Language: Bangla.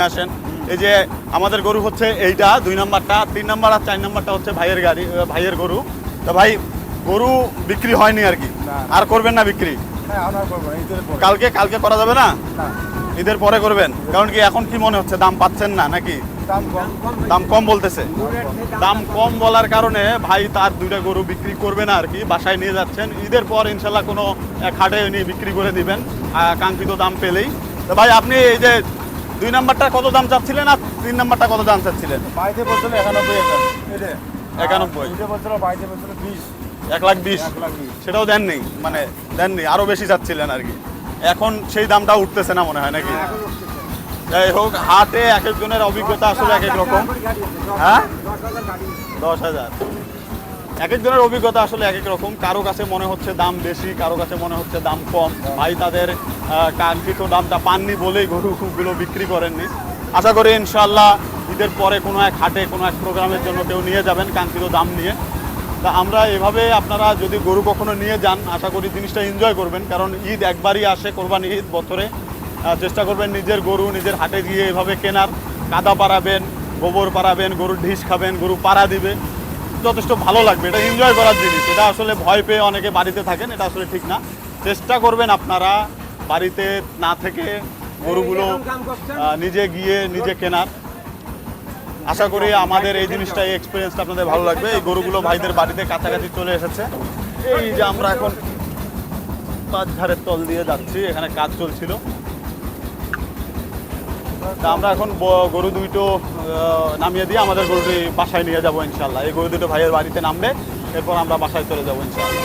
আসেন। এই যে আমাদের গরু হচ্ছে এইটা 2 নাম্বারটা, 3 নাম্বার আর 4 নাম্বারটা হচ্ছে ভাইয়ের গরু। তো ভাই গরু বিক্রি হয়নি আর কি, আর করবেন না বিক্রি? কালকে করা যাবে না? ঈদের পরে করবেন? কারণ কি এখন কি মনে হচ্ছে দাম পাচ্ছেন না নাকি? দাম কম বলতেছে। দাম কম বলার কারণে ভাই তার 2টা গরু বিক্রি করবে না আর কি, বাসায় নিয়ে যাচ্ছেন। ঈদের পর ইনশাল্লাহ কোনো এক হাটে নিয়ে বিক্রি করে দিবেন কাঙ্ক্ষিত দাম পেলেই। তো ভাই আপনি এই যে 2 নাম্বারটা কত দাম চাচ্ছিলেন আর 3 নাম্বারটা কত দাম চাচ্ছিলেন? 1,20,000। সেটাও দেননি, মানে দেননি, আরো বেশি চাচ্ছিলেন আর কি। এখন সেই দামটা উঠতেছে না মনে হয় নাকি? যাই হোক, হাটে এক একজনের অভিজ্ঞতা আসলে এক এক রকম। হ্যাঁ, 10,000। এক একজনের অভিজ্ঞতা আসলে এক এক রকম। কারো কাছে মনে হচ্ছে দাম বেশি, কারো কাছে মনে হচ্ছে দাম কম। ভাই তাদের কাঙ্ক্ষিত দামটা পাননি বলেই গরুগুলো বিক্রি করেননি। আশা করি ইনশাল্লাহ ঈদের পরে কোনো এক হাটে কোনো এক প্রোগ্রামের জন্য কেউ নিয়ে যাবেন কাঙ্ক্ষিত দাম নিয়ে। তা আমরা এভাবে আপনারা যদি গরু কখনো নিয়ে যান, আশা করি জিনিসটা এনজয় করবেন। কারণ ঈদ একবারই আসে, কোরবানি ঈদ বছরে। চেষ্টা করবেন নিজের গরু নিজের হাটে গিয়ে এভাবে কেনার। কাদা পাড়াবেন, গোবর পাড়াবেন, গরুর ঢিস খাবেন, গরু পাড়া দিবে, যথেষ্ট ভালো লাগবে। এটা এনজয় করার জিনিস। এটা আসলে ভয় পেয়ে অনেকে বাড়িতে থাকেন, এটা আসলে ঠিক না। চেষ্টা করবেন আপনারা বাড়িতে না থেকে গরুগুলো নিজে গিয়ে নিজে কেনার। আশা করি আমাদের এই জিনিসটা, এই এক্সপিরিয়েন্সটা আপনাদের ভালো লাগবে। এই গরুগুলো ভাইদের বাড়িতে কাছাকাছি চলে এসেছে। এই যে আমরা এখন পাঁচঝাড়ের তল দিয়ে যাচ্ছি, এখানে কাজ চলছিল। তা আমরা এখন গরু দুটো নামিয়ে দিয়ে আমাদের গরুটি বাসায় নিয়ে যাবো ইনশাল্লাহ। এই গরু দুটো ভাইয়ের বাড়িতে নামবে, এরপর আমরা বাসায় চলে যাবো ইনশাল্লাহ।